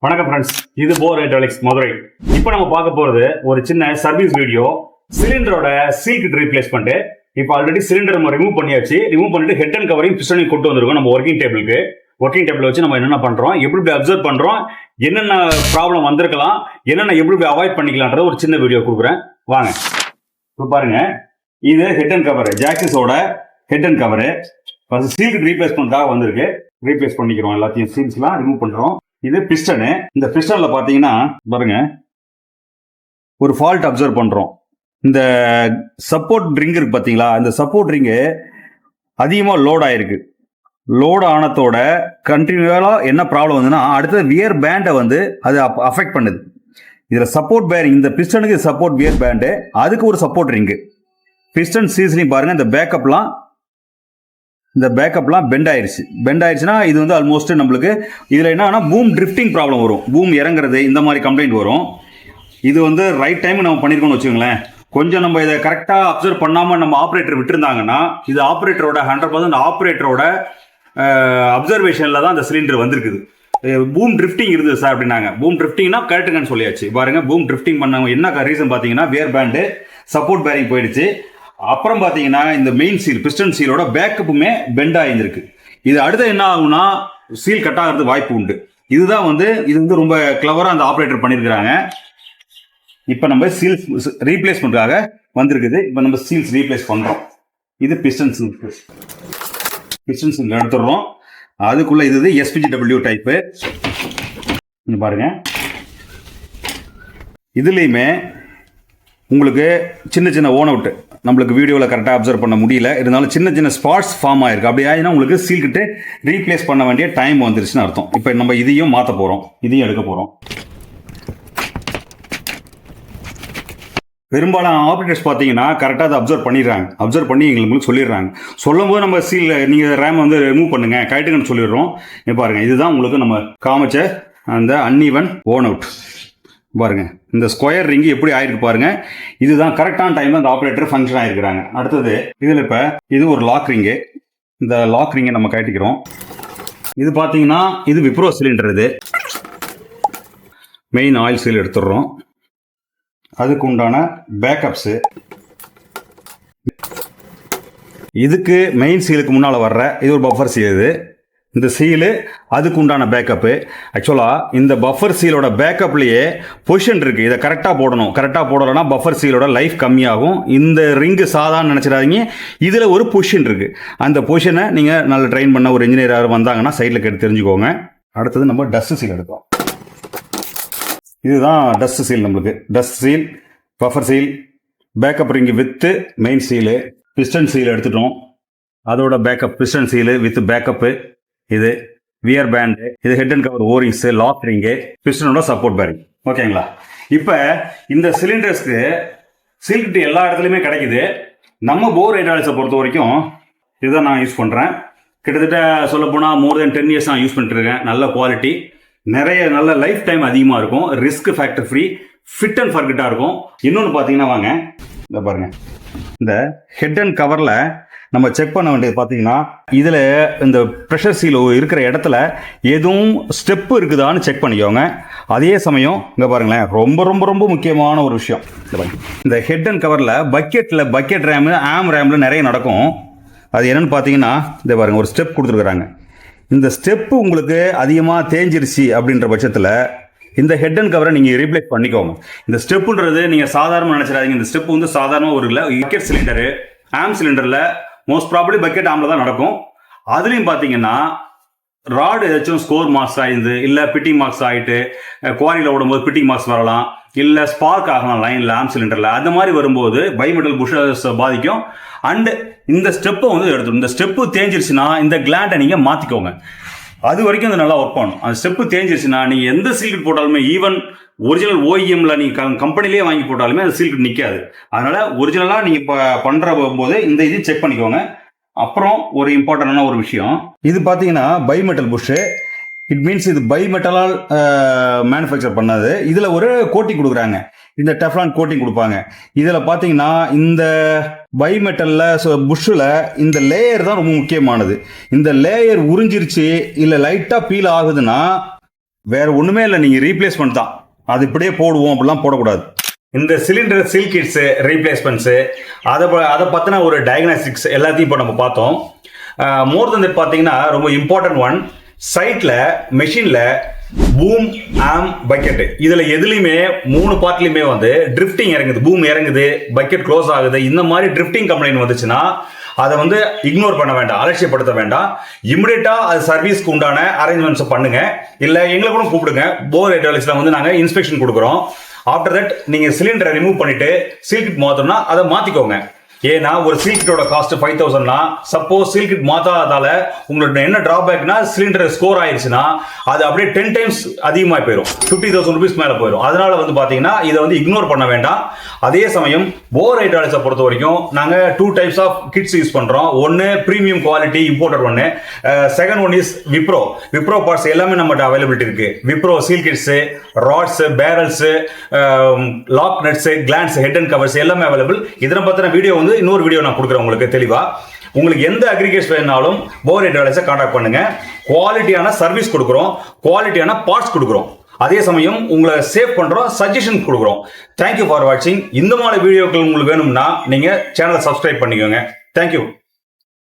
வணக்கம் ஃப்ரெண்ட்ஸ், இது போர் ஹைட்ராலிக்ஸ் மதுரை. இப்போ நம்ம பார்க்க போறது ஒரு சின்ன சர்வீஸ் வீடியோ. சிலிண்டரோட சீல் கிட் ரீப்ளேஸ்மெண்ட். இப்போ ஆல்ரெடி சிலிண்டர் நம்ம ரிமூவ் பண்ணியாச்சு. ரிமூவ் பண்ணிட்டு ஹெட் அண்ட் கவரையும் பிஸ்டனையும் கொண்டு வந்திருக்கோம் நம்ம ஒர்க்கிங் டேபிளுக்கு. ஒர்க்கிங் டேபிள் வச்சு நம்ம என்னென்ன பண்றோம், எப்படி அப்சர்வ் பண்றோம், என்னென்ன ப்ராப்ளம் வந்திருக்கலாம், என்னென்ன எப்படி அவாய்ட் பண்ணிக்கலாம்ன்ற ஒரு சின்ன வீடியோ கொடுக்குறேன். வாங்க இப்போ பாருங்க. இது ஹெட் அண்ட் கவர், ஜாக்ஸஸோட head and cover. Seal kit ரீப்ளேஸ்மெண்ட்டாக வந்திருக்கு. ரீப்ளேஸ் பண்ணிக்கிறோம், எல்லாத்தையும் சீல்ஸ்லாம் ரிமூவ் பண்றோம். இது பிஸ்டனு. இந்த பிஸ்டன்ல பாத்தீங்கன்னா பாருங்க, ஒரு ஃபால்ட் அப்சர்வ் பண்றோம். இந்த சப்போர்ட் ரிங் இருக்கு பாத்தீங்களா, இந்த சப்போர்ட் ரிங்கு அதிகமா லோட் ஆயிருக்கு. லோட் ஆனதோட கண்டினியூவா என்ன ப்ராப்ளம் வந்துன்னா, அடுத்தது வியர் பேண்டை வந்து அது அஃபெக்ட் பண்ணுது. இதுல சப்போர்ட் பேரிங், இந்த பிஸ்டனுக்கு சப்போர்ட் வியர் பேண்டு, அதுக்கு ஒரு சப்போர்ட் ரிங்கு. பிஸ்டன் சீஸ்லையும் பாருங்க, இந்த பேக்கப்லாம் பெண்ட் ஆயிடுச்சு. பெண்ட் ஆயிடுச்சுன்னா இது வந்து ஆல்மோஸ்ட் நம்மளுக்கு இதில் என்னன்னா பூம் ட்ரிஃப்டிங் ப்ராப்ளம் வரும், பூம் இறங்குறது, இந்த மாதிரி கம்ப்ளைண்ட் வரும். இது வந்து ரைட் டைம் நம்ம பண்ணியிருக்கோம்னு வச்சுக்கோங்களேன். கொஞ்சம் நம்ம இதை கரெக்டாக அப்சர்வ் பண்ணாமல் நம்ம ஆப்ரேட்டர் விட்டுருந்தாங்கன்னா, இது ஆப்ரேட்டரோட 100% ஆப்ரேட்டரோட அப்சர்வேஷனில் தான் அந்த சிலிண்டர் வந்திருக்குது. பூம் ட்ரிஃப்டிங் இருந்தது சார் அப்படின்னாங்க. பூம் ட்ரிஃப்டிங்னா கரெக்டுங்கன்னு சொல்லியாச்சு. பாருங்க, பூம் ட்ரிஃப்டிங் பண்ண என்ன ரீசன் பார்த்தீங்கன்னா, வியர் பேண்டு சப்போர்ட் பேரிங் போயிடுச்சு. அப்புறம் பார்த்தீங்கன்னா, இந்த மெயின் சீல், பிஸ்டன் சீலோட பேக்கப்புமே பெண்ட் ஆகிருந்திருக்கு. இது அடுத்து என்ன ஆகும்னா, சீல் கட் ஆகிறது வாய்ப்பு உண்டு. இதுதான் வந்து இது வந்து ரொம்ப கிளவராக அந்த ஆப்ரேட்டர் பண்ணியிருக்கிறாங்க. இப்போ நம்ம சீல்ஸ் ரீப்ளேஸ்மெண்ட்டுக்காக வந்திருக்குது. இப்போ நம்ம சீல்ஸ் ரீப்ளேஸ் பண்ணுறோம். இது பிஸ்டன் சீல் எடுத்துடுறோம். அதுக்குள்ள இது SPGW டைப்பு. பாருங்க, இதுலேயுமே உங்களுக்கு சின்ன சின்ன ஓன் அவுட் நம்மளுக்கு வீடியோவில் கரெக்டாக அப்சர்வ் பண்ண முடியல. இருந்தாலும் சின்ன சின்ன ஸ்பாட்ஸ் ஃபார்ம் ஆயிருக்கு. அப்படி ஆகினா உங்களுக்கு சீல் கிட்டு ரீப்ளேஸ் பண்ண வேண்டிய டைம் வந்துருச்சுன்னு அர்த்தம். இப்போ நம்ம இதையும் மாற்ற போகிறோம், இதையும் எடுக்க போகிறோம். பெரும்பாலான ஆப்ரேட்டர்ஸ் பார்த்தீங்கன்னா கரெக்டாக அதை அப்சர்வ் பண்ணிடுறாங்க. அப்சர்வ் பண்ணி எங்களுக்கு சொல்லிடுறாங்க. சொல்லும் போது நம்ம சீல் நீங்கள் ரேம் வந்து ரிமூவ் பண்ணுங்க, கரெக்டுங்கன்னு சொல்லிடுறோம். பாருங்கள், இதுதான் உங்களுக்கு நம்ம காமிச்ச அந்த அன்இவன் ஓன் அவுட். பாருங்க, இந்த ஸ்கொயர் ரிங் எப்படி ஆயிருக்கு பாருங்க. இதுதான் கரெக்டான டைம்ல அந்த ஆப்ரேட்டர் ஃபங்க்ஷன் ஆயிருக்கிறாங்க. அடுத்தது இதுல இப்ப இது ஒரு லாக் ரிங்கு. இந்த லாக் ரிங்கை நம்ம கட்டிக்கிறோம். இது பாத்தீங்கன்னா இது விப்ரோ சிலிண்டர். இது மெயின் ஆயில் சீல் எடுத்துடுறோம். அதுக்கு உண்டான பேக்கப்ஸ், இதுக்கு மெயின் சீலுக்கு முன்னால வர்ற இது ஒரு பஃபர் சீல். இது இந்த சீலு அதுக்கு உண்டான பேக்கப்பு. ஆக்சுவலாக இந்த பஃபர் சீலோட பேக்கப்லேயே பொசிஷன் இருக்குது. இதை கரெக்டாக போடணும். கரெக்டாக போடலைன்னா பஃபர் சீலோட லைஃப் கம்மியாகும். இந்த ரிங்கு சாதாரண நினச்சிடாதீங்க, இதில் ஒரு பொசிஷன் இருக்குது. அந்த பொசிஷனை நீங்கள் நல்ல ட்ரெயின் பண்ண ஒரு இன்ஜினியர் யாரும் வந்தாங்கன்னா சைடில் கேட்டு தெரிஞ்சுக்கோங்க. அடுத்தது நம்ம டஸ்ட் சீல் எடுத்தோம். இதுதான் டஸ்ட் சீல். நம்மளுக்கு dust seal, buffer seal, backup ring with main seal, piston seal எடுத்துட்டோம். அதோட backup piston seal with backup. இது வியர் பேண்டு, இது head and cover O rings, lock ring, பிஸ்டனோட சப்போர்ட் பேரிங். ஓகேங்களா? இப்போ இந்த சிலிண்டர்ஸ்க்கு சீல் கிட் எல்லா இடத்துலையுமே கிடைக்குது. நம்ம போர் ஹைட்ராலிக்ஸை பொறுத்த வரைக்கும் இதுதான் நான் யூஸ் பண்ணுறேன். கிட்டத்தட்ட சொல்லப்போனால் மோர் தென் 10 இயர்ஸ் நான் யூஸ் பண்ணிட்டுருக்கேன். நல்ல குவாலிட்டி, நல்ல லைஃப் டைம் அதிகமாக இருக்கும், risk factor free, fit and ஃபர்கெட்டாக இருக்கும். இன்னொன்று பார்த்தீங்கன்னா, வாங்க இந்த பாருங்க, இந்த ஹெட் அண்ட் கவரில் நம்ம செக் பண்ண வேண்டியது பார்த்தீங்கன்னா, இதில் இந்த ப்ரெஷர் சீல் இருக்கிற இடத்துல எதுவும் ஸ்டெப்பு இருக்குதான்னு செக் பண்ணிக்கோங்க. அதே சமயம் இங்கே பாருங்களேன், ரொம்ப ரொம்ப ரொம்ப முக்கியமான ஒரு விஷயம். இந்த ஹெட் அண்ட் கவரில் பக்கெட் ரேமு, ஆம் ரேமில் நிறைய நடக்கும். அது என்னென்னு பார்த்தீங்கன்னா, இந்த பாருங்கள், ஒரு ஸ்டெப் கொடுத்துருக்குறாங்க. இந்த ஸ்டெப்பு உங்களுக்கு அதிகமாக தேஞ்சிருச்சு அப்படின்ற பட்சத்தில் இந்த ஹெட் அண்ட் கவரை நீங்கள் ரீப்ளேஸ் பண்ணிக்கோங்க. இந்த ஸ்டெப்புன்றது நீங்கள் சாதாரணமாக நினச்சிடாதீங்க. இந்த ஸ்டெப் வந்து சாதாரணமாக ஒரு இல்லை. பக்கெட் சிலிண்டரு, ஆம் சிலிண்டரில் மோஸ்ட் ப்ராபப்ளி பக்கெட் ஆமில் தான் நடக்கும். அதுலேயும் பார்த்தீங்கன்னா ராடு ஏதாச்சும் ஸ்கோர் மார்க்ஸ் ஆயிடுது, இல்லை பிட்டிங் மார்க்ஸ் ஆகிட்டு குவாரியில் ஓடும்போது பிட்டிங் மார்க்ஸ் வரலாம், இல்லை ஸ்பார்க் ஆகலாம் லைனில், ஆம் சிலிண்டரில். அந்த மாதிரி வரும்போது பைமெட்டல் புஷஸ் பாதிக்கும். அண்டு இந்த ஸ்டெப்பை வந்து எடுத்துடும். இந்த ஸ்டெப்பு தேஞ்சிருச்சுன்னா இந்த கிளாண்டை நீங்கள் மாற்றிக்கோங்க. அது வரைக்கும் அது நல்லா ஒர்க் பண்ணும். அந்த ஸ்டெப்பு தேஞ்சிருச்சுன்னா நீங்கள் எந்த சீல் கிட் போட்டாலுமே, ஈவன் ஒரிஜினல் ஓஇஎம்ல நீங்கள் கம்பெனிலேயே வாங்கி போட்டாலுமே அந்த சீல் கிட் நிற்காது. அதனால் ஒரிஜினலாக நீங்கள் இப்போ பண்ணுற போது இந்த இது செக் பண்ணிக்கோங்க. அப்புறம் ஒரு இம்பார்ட்டண்டான ஒரு விஷயம், இது பார்த்தீங்கன்னா பைமெட்டல் புஷ். இட் மீன்ஸ் இது பைமெட்டலால் மேனுஃபேக்சர் பண்ணது. இதில் ஒரு கோட்டிங் கொடுக்குறாங்க, இந்த டெஃப்லான் கோட்டிங் கொடுப்பாங்க. இதில் பார்த்தீங்கன்னா இந்த பைமெட்டலில் புஷ்ஷில் இந்த லேயர் தான் ரொம்ப முக்கியமானது. இந்த லேயர் உறிஞ்சிருச்சு இல்லை லைட்டாக பீல் ஆகுதுன்னா வேற ஒண்ணுமே இல்லை, நீங்க ரீப்ளேஸ்மெண்ட் தான். அது இப்படியே போடுவோம் அப்படிலாம் போடக்கூடாது. இந்த சிலிண்டர் சீல் கிட்ஸு, ரீப்ளேஸ்மெண்ட்ஸு, அதை பற்றின ஒரு டயக்னாஸ்டிக்ஸ் எல்லாத்தையும் இப்போ நம்ம பார்த்தோம். மோர் தென் தட் பார்த்தீங்கன்னா ரொம்ப இம்பார்ட்டன்ட் ஒன், சைட்டில் மெஷினில் பூம், ஆம், பக்கெட்டு இதில் எதுலையுமே 3 பார்ட்லையுமே வந்து ட்ரிஃப்டிங் இறங்குது. பூம் இறங்குது, பக்கெட் க்ளோஸ் ஆகுது. இந்த மாதிரி ட்ரிஃப்டிங் கம்ப்ளைண்ட் வந்துச்சுன்னா அதை வந்து இக்னோர் பண்ண வேண்டாம், அலட்சியப்படுத்த வேண்டாம். இமிடியேட்டா அது சர்வீஸ்க்கு உண்டான அரேஞ்ச்மெண்ட்ஸ் பண்ணுங்க. இல்லை எங்களை கூட கூப்பிடுங்க, போர் ஹைட்ராலிக்ஸ்ல வந்து நாங்கள் இன்ஸ்பெக்ஷன் கொடுக்குறோம். ஆஃப்டர் தட் நீங்கள் சிலிண்டரை ரிமூவ் பண்ணிட்டு சீல் கிட் மாற்றணும்னா அதை மாற்றிக்கோங்க. ஏன்னா ஒரு சீல் கிட்டோட காஸ்ட் 5000னா, சப்போஸ் சீல் கிட் மாத்தாதால உங்களுக்கு என்ன டிராபேக்னா, சிலிண்டர் ஸ்கோர் ஆயிடுச்சுன்னா அது அப்படியே 10 டைம்ஸ் அதிகமாக போயிடும், 50,000 rupees மேலே போயிடும். அதனால வந்து பார்த்தீங்கன்னா இதை வந்து இக்னோர் பண்ண வேண்டாம். அதே சமயம் போர் ஹைட்ராலிக்ஸை பொறுத்த வரைக்கும் நாங்கள் 2 types ஆஃப் கிட்ஸ் யூஸ் பண்ணுறோம். ஒன்று ப்ரீமியம் குவாலிட்டி இம்போர்ட்டட் ஒன்று, second one is Wipro. Wipro parts எல்லாமே நம்மகிட்ட அவைலபிலிட்டி இருக்கு. Wipro seal kits, rods, barrels, lock nuts, glands, head and covers எல்லாமே அவைலபிள். இதனை பற்றின வீடியோ வந்து இன்னொரு வீடியோ நான் கொடுக்குறேன் உங்களுக்கு தெளிவா. உங்களுக்கு எந்த அக்ரிகேட்ஸ் வேணாலும் போர் ஹைட்ராலிக்ஸை கான்டாக்ட் பண்ணுங்க. குவாலிட்டியான சர்வீஸ் கொடுக்குறோம், குவாலிட்டியான பார்ட்ஸ் கொடுக்குறோம். அதே சமயம் உங்களை சேவ் பண்றோம், சஜஷன் கொடுக்குறோம். தேங்க்யூ ஃபார் வாட்சிங். இந்த மாதிரி வீடியோக்கள் உங்களுக்கு வேணும்னா நீங்க சேனலை சப்ஸ்கிரைப் பண்ணிக்கோங்க. தேங்க்யூ.